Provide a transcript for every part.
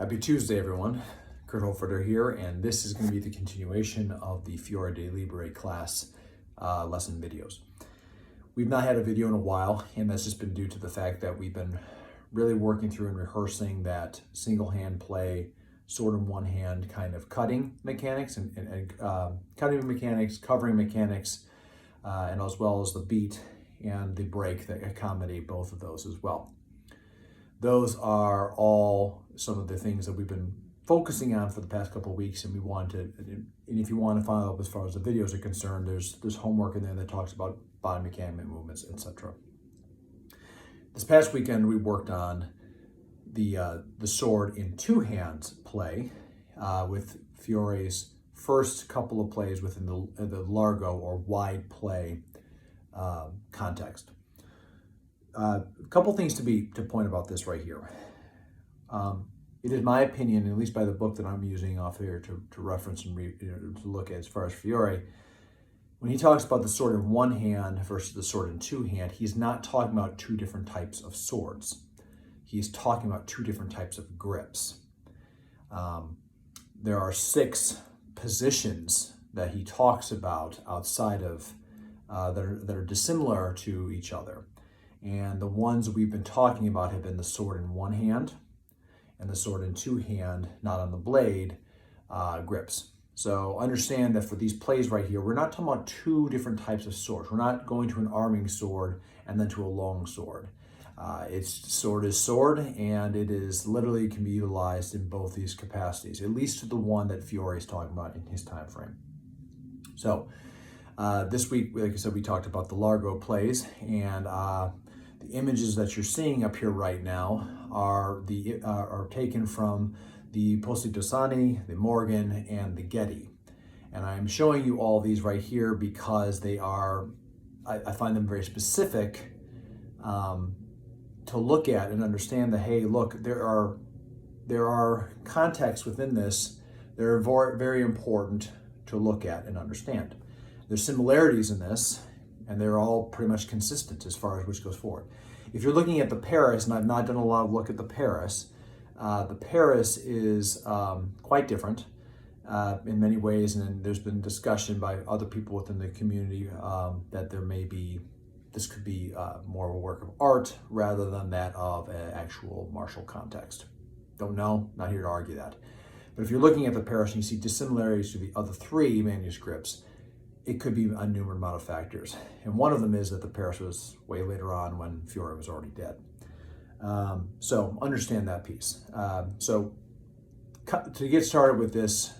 Happy Tuesday, everyone. Kurt Holford here, and this is going to be the continuation of the Fiore de Liberi class lesson videos. We've not had a video in a while, and that's just been due to the fact that we've been really working through and rehearsing that single hand play, sword in one hand kind of cutting mechanics and cutting mechanics, covering mechanics, and as well as the beat and the break that accommodate both of those as well. Those are all some of the things that we've been focusing on for the past couple of weeks, and we want to, and if you want to follow up as far as the videos are concerned, there's homework in there that talks about body mechanic movements, etc. This past weekend we worked on the sword in two hands play with Fiore's first couple of plays within the Largo or wide play context. A couple things to point about this right here. It is my opinion, at least by the book that I'm using off here to reference and to look at as far as Fiore, when he talks about the sword in one hand versus the sword in two hand, he's not talking about two different types of swords. He's talking about two different types of grips. There are 6 positions that he talks about outside of that are dissimilar to each other. And the ones we've been talking about have been the sword in one hand and the sword in two hand, not on the blade, grips. So understand that for these plays right here, we're not talking about two different types of swords. We're not going to an arming sword and then to a long sword. It's sword is sword, and it is literally can be utilized in both these capacities, at least to the one that Fiore is talking about in his time frame. So this week, like I said, we talked about the Largo plays, and the images that you're seeing up here right now are taken from the Possani-Dossi, the Morgan, and the Getty. And I'm showing you all these right here because they are, I find them very specific to look at and understand that, hey, look, there are contexts within this that are very important to look at and understand. There's similarities in this, and they're all pretty much consistent as far as which goes forward. If you're looking at the Paris, and I've not done a lot of look at the Paris is quite different in many ways, and there's been discussion by other people within the community that this could be more of a work of art rather than that of an actual martial context. Don't know, not here to argue that. But if you're looking at the Paris and you see dissimilarities to the other 3 manuscripts, it could be a numerous amount of factors. And one of them is that the Paris was way later on when Fiore was already dead. So understand that piece. So to get started with this,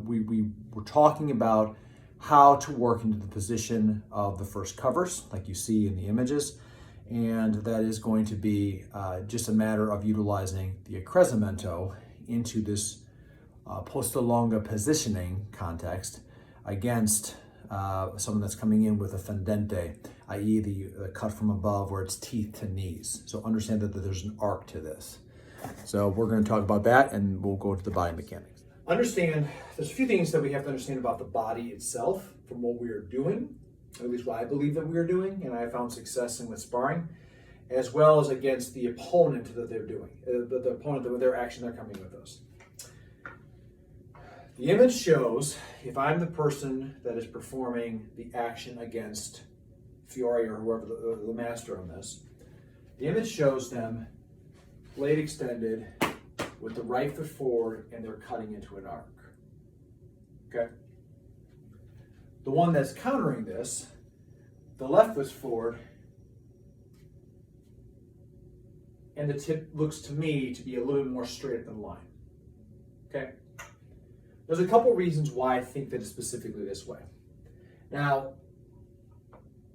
we were talking about how to work into the position of the first covers, like you see in the images. And that is going to be just a matter of utilizing the accrescimento into this posta longa positioning context against someone that's coming in with a fendente, i.e. the cut from above where it's teeth to knees. So understand that there's an arc to this. So we're going to talk about that, and we'll go to the body mechanics. Understand, there's a few things that we have to understand about the body itself from what we are doing, at least what I believe that we are doing, and I found success in with sparring, as well as against the opponent that they're doing, the opponent that with their action they're coming with us. The image shows, if I'm the person that is performing the action against Fiore or whoever the master on this, the image shows them blade extended with the right foot forward, and they're cutting into an arc. Okay? The one that's countering this, the left foot's forward, and the tip looks to me to be a little bit more straight up the line. Okay? There's a couple reasons why I think that it's specifically this way. Now,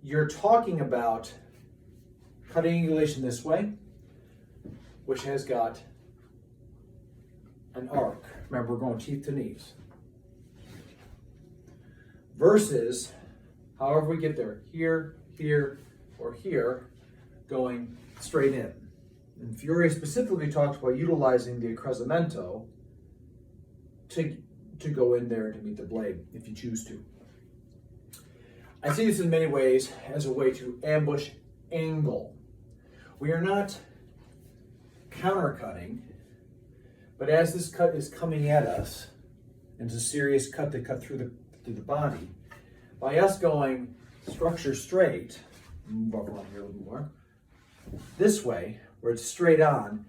you're talking about cutting angulation this way, which has got an arc. Remember, we're going teeth to knees. Versus, however we get there, here, here, or here, going straight in. And Fiore specifically talks about utilizing the accrescimento to go in there and to meet the blade, if you choose to. I see this in many ways as a way to ambush angle. We are not countercutting, But as this cut is coming at us, and it's a serious cut to cut through the body, by us going structure straight, move up along here a little more, this way, where it's straight on,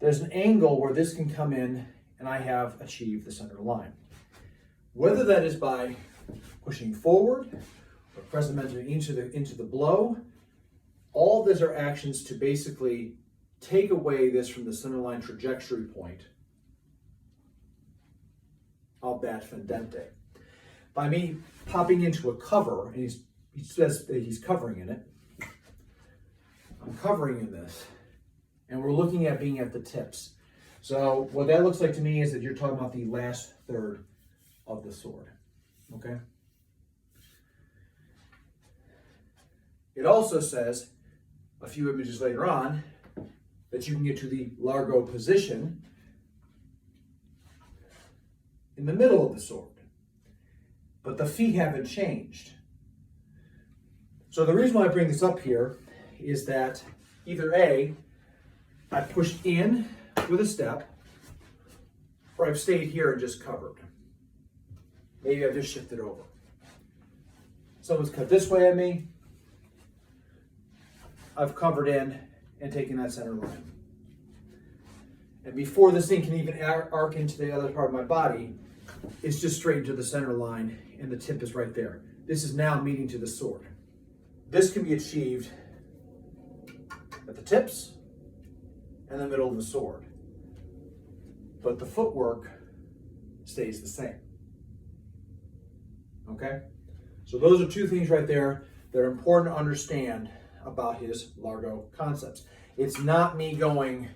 there's an angle where this can come in and I have achieved the center line. Whether that is by pushing forward or pressing into the blow, all these are actions to basically take away this from the center line trajectory point of that fendente. By me popping into a cover, and he says that he's covering in it, I'm covering in this, and we're looking at being at the tips. So what that looks like to me is that you're talking about the last third of the sword, okay? It also says, a few images later on, that you can get to the Largo position in the middle of the sword. But the feet haven't changed. So the reason why I bring this up here is that either A, I pushed in with a step, or I've stayed here and just covered. Maybe I've just shifted over. Someone's cut this way at me, I've covered in and taken that center line. And before this thing can even arc into the other part of my body, it's just straight into the center line and the tip is right there. This is now meeting to the sword. This can be achieved at the tips and the middle of the sword. But the footwork stays the same. Okay? So those are two things right there that are important to understand about his Largo concepts. It's not me going,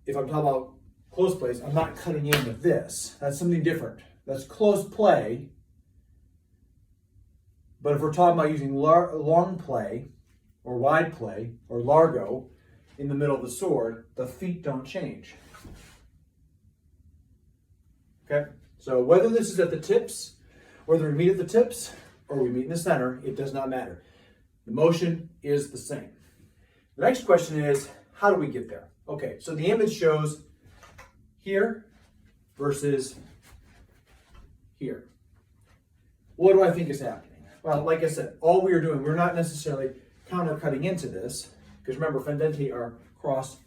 if I'm talking about close plays, I'm not cutting in with this. That's something different. That's close play. But if we're talking about using long play or wide play or Largo in the middle of the sword, the feet don't change. Okay? So whether this is at the tips, whether we meet at the tips or we meet in the center, it does not matter. The motion is the same. The next question is, how do we get there? Okay, so the image shows here versus here. What do I think is happening? Well, like I said, all we are doing, we're not necessarily counter-cutting into this, because remember, fendenti are crossed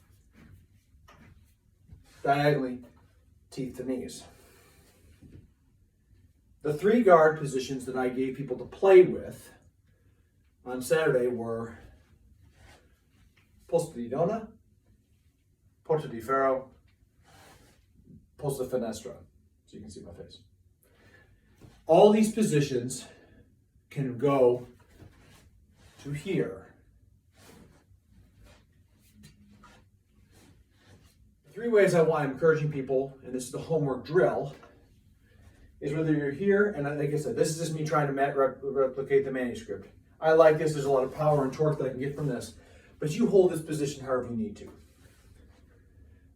diagonally, teeth to knees. The 3 guard positions that I gave people to play with on Saturday were posta di donna, porta di ferro, posta finestra. So you can see my face. All these positions can go to here. 3 ways I'm encouraging people, and this is the homework drill, is whether you're here, and like I said, this is just me trying to replicate the manuscript. I like this, there's a lot of power and torque that I can get from this, but you hold this position however you need to.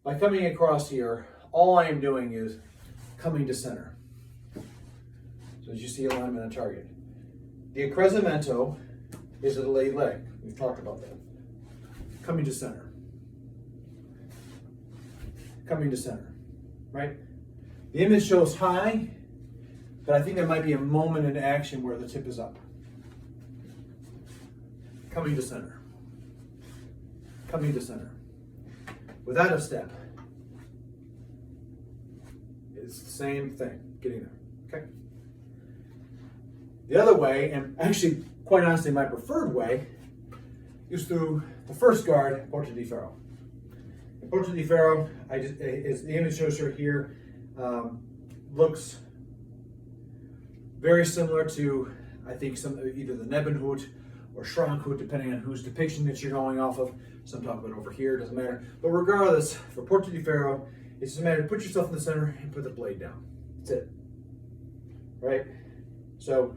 By coming across here, all I am doing is coming to center. So as you see, alignment and target. The accrescimento is a delayed leg. We've talked about that. Coming to center. Coming to center, right? The image shows high, but I think there might be a moment in action where the tip is up. Coming to center. Coming to center. Without a step. It's the same thing, getting there, okay? The other way, and actually, quite honestly, my preferred way, is through the first guard, porta di ferro. In porta di ferro, as the image shows her here, looks very similar to, I think, either the Nebenhut or Schrankhut, depending on whose depiction that you're going off of. Some talk about over here, doesn't matter. But regardless, for porta di ferro, it's just a matter of put yourself in the center and put the blade down. That's it, right? So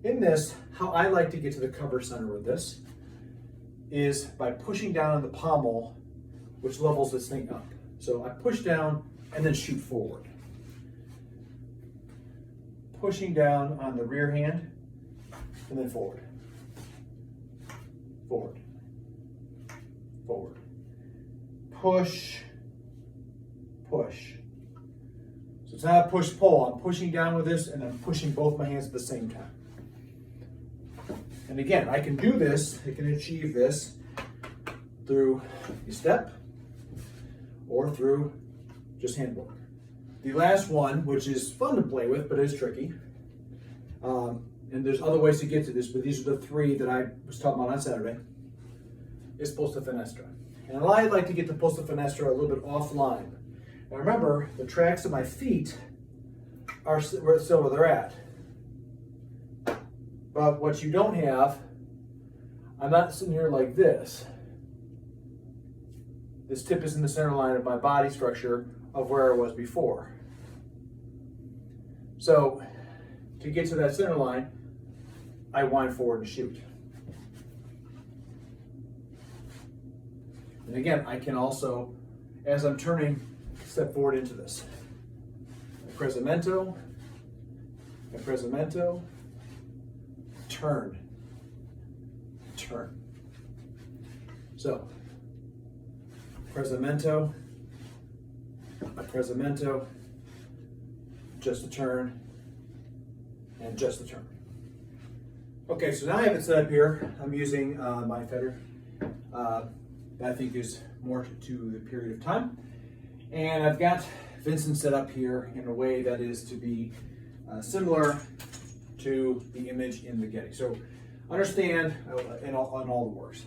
in this, how I like to get to the cover center with this is by pushing down on the pommel, which levels this thing up. So I push down and then shoot forward. Pushing down on the rear hand and then forward. Forward. Forward. Push, push. So it's not a push-pull. I'm pushing down with this, and I'm pushing both my hands at the same time. And again, I can do this, I can achieve this through a step or through just handwork. The last one, which is fun to play with, but is tricky, and there's other ways to get to this, but these are the three that I was talking about on Saturday, is posta finestra. And I like to get the posta finestra a little bit offline. Now remember, the tracks of my feet are still where they're at. But what you don't have, I'm not sitting here like this. This tip is in the center line of my body structure of where I was before. So to get to that center line, I wind forward and shoot. And again, I can also, as I'm turning, step forward into this. Apprezzamento, turn. So, apprezzamento, just a turn, and just a turn. Okay, so now I have it set up here. I'm using my fetter. That I think is more to the period of time. And I've got Vincent set up here in a way that is to be similar to the image in the Getty. So understand, in all the works,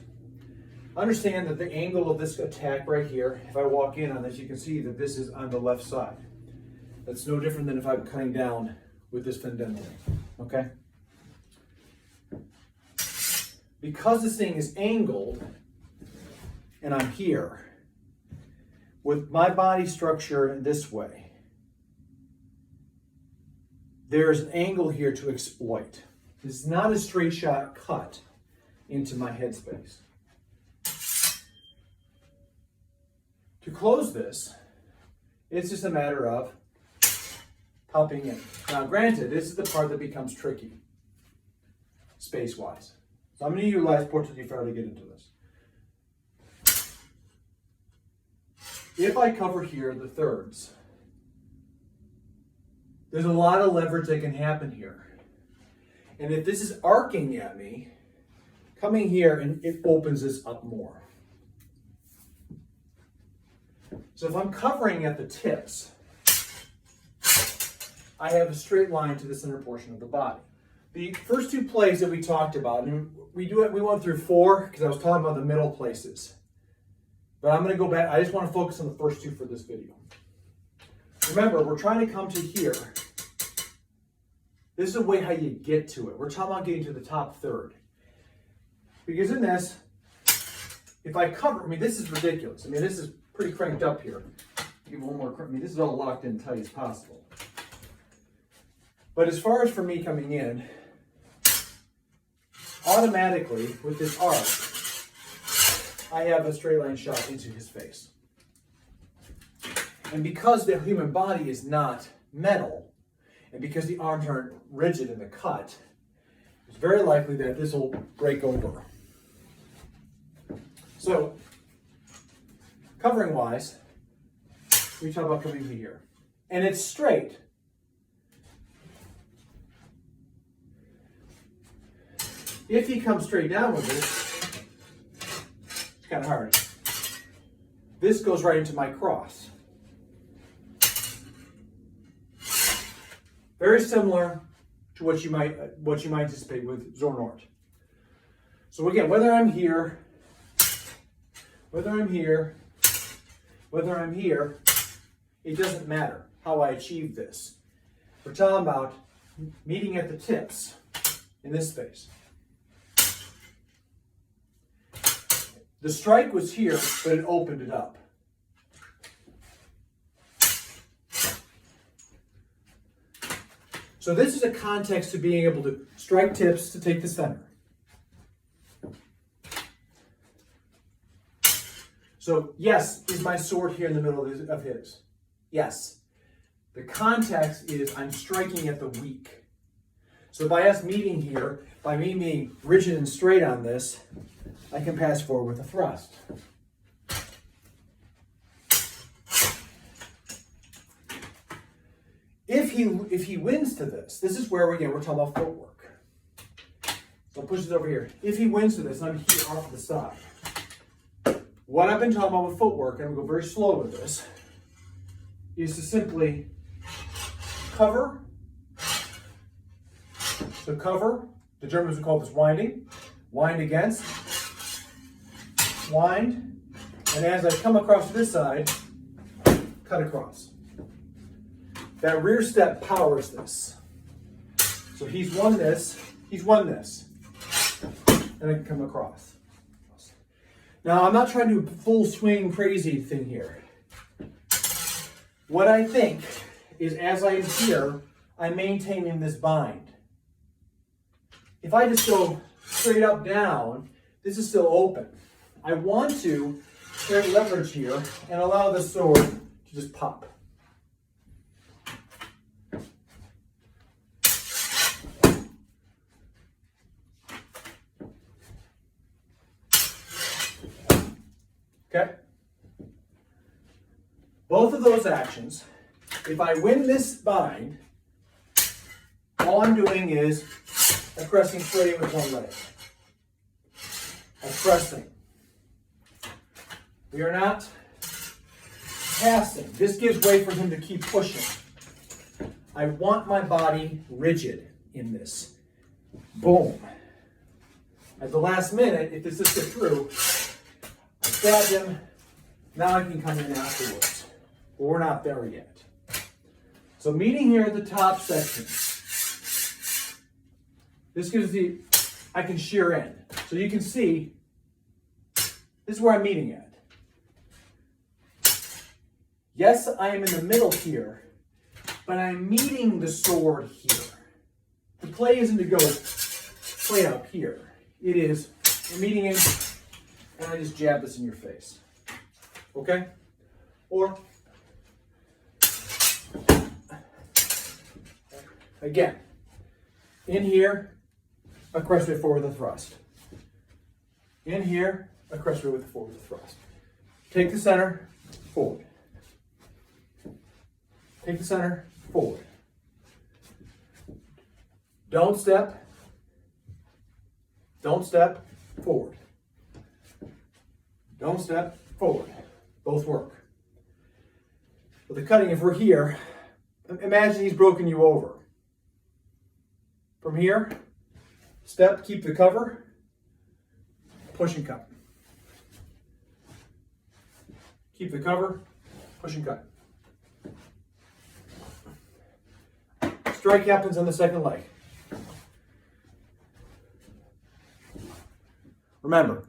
understand that the angle of this attack right here, if I walk in on this, you can see that this is on the left side. That's no different than if I'm cutting down with this fendente, okay? Because this thing is angled, and I'm here, with my body structure this way, there's an angle here to exploit. This is not a straight shot cut into my headspace. To close this, it's just a matter of popping in. Now granted, this is the part that becomes tricky, space-wise. So I'm going to utilize Possani-Dossi to get into this. If I cover here the thirds, there's a lot of leverage that can happen here. And if this is arcing at me, coming here and it opens this up more. So if I'm covering at the tips, I have a straight line to the center portion of the body. The first two plays that we talked about, and we went through four because I was talking about the middle places. But I'm going to go back. I just want to focus on the first two for this video. Remember, we're trying to come to here. This is a way how you get to it. We're talking about getting to the top third. Because in this, if I cover, I mean, this is ridiculous. I mean, this is pretty cranked up here. Give one more, I mean, this is all locked in tight as possible. But as far as for me coming in, automatically with this arc, I have a straight line shot into his face. And because the human body is not metal, and because the arms aren't rigid in the cut, it's very likely that this will break over. So, covering wise, we talk about coming to here. And it's straight. If he comes straight down with this, it's kind of hard. This goes right into my cross. Very similar to what you might anticipate with Zornort. So again, whether I'm here, it doesn't matter how I achieve this. We're talking about meeting at the tips in this space. The strike was here, but it opened it up. So this is a context to being able to strike tips to take the center. So yes, is my sword here in the middle of his? Yes. The context is I'm striking at the weak. So by us meeting here, by me being rigid and straight on this, I can pass forward with a thrust. If he wins to this is where, again, we're talking about footwork. So I'll push this over here. If he wins to this, and I'm here off to the side. What I've been talking about with footwork, and I'm going to go very slow with this, is to simply cover. So cover, the Germans would call this winding. Wind against, wind, and as I come across to this side, cut across. That rear step powers this. So he's won this, and I can come across. Now, I'm not trying to do a full swing crazy thing here. What I think is, as I'm here, I'm maintaining this bind. If I just go straight up, down, this is still open. I want to create leverage here and allow the sword to just pop. Okay? Both of those actions, if I win this bind, all I'm doing is I'm pressing straight with one leg. I'm pressing. We are not passing. This gives way for him to keep pushing. I want my body rigid in this. Boom. At the last minute, if this gets through, I stabbed him. Now I can come in afterwards. But we're not there yet. So meeting here at the top section. This gives I can shear in. So you can see, this is where I'm meeting at. Yes, I am in the middle here, but I'm meeting the sword here. The play isn't to go play up here. It is, we're meeting in, and I just jab this in your face. Okay? Or, again, in here, a crescent forward with a thrust. In here, a crescent with a forward with a thrust. Take the center, forward. Take the center, forward. Don't step, forward. Don't step, forward. Both work. With the cutting, if we're here, imagine he's broken you over. From here, step, keep the cover, push and cut. Keep the cover, push and cut. Strike happens on the second leg. Remember,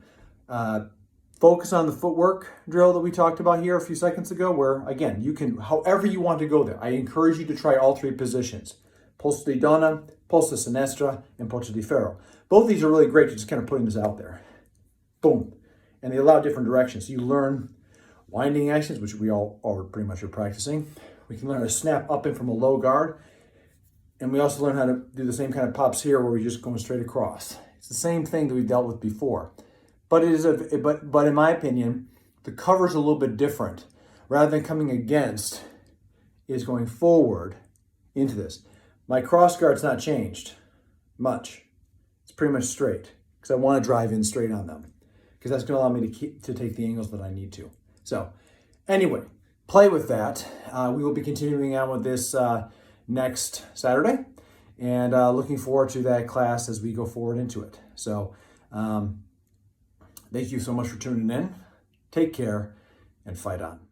focus on the footwork drill that we talked about here a few seconds ago, where, again, you can, however you want to go there. I encourage you to try all three positions. Posto di donna, posto sinistra, and posto di ferro. Both of these are really great, just kind of putting this out there. Boom. And they allow different directions. So you learn winding actions, which we all are pretty much practicing. We can learn to snap up in from a low guard. And we also learn how to do the same kind of pops here where we're just going straight across. It's the same thing that we dealt with before. But it is but in my opinion, the cover is a little bit different. Rather than coming against, is going forward into this. My cross guard's not changed much. It's pretty much straight because I want to drive in straight on them because that's going to allow me to take the angles that I need to. So anyway, play with that. We will be continuing on with this next Saturday, and looking forward to that class as we go forward into it. So thank you so much for tuning in. Take care and fight on.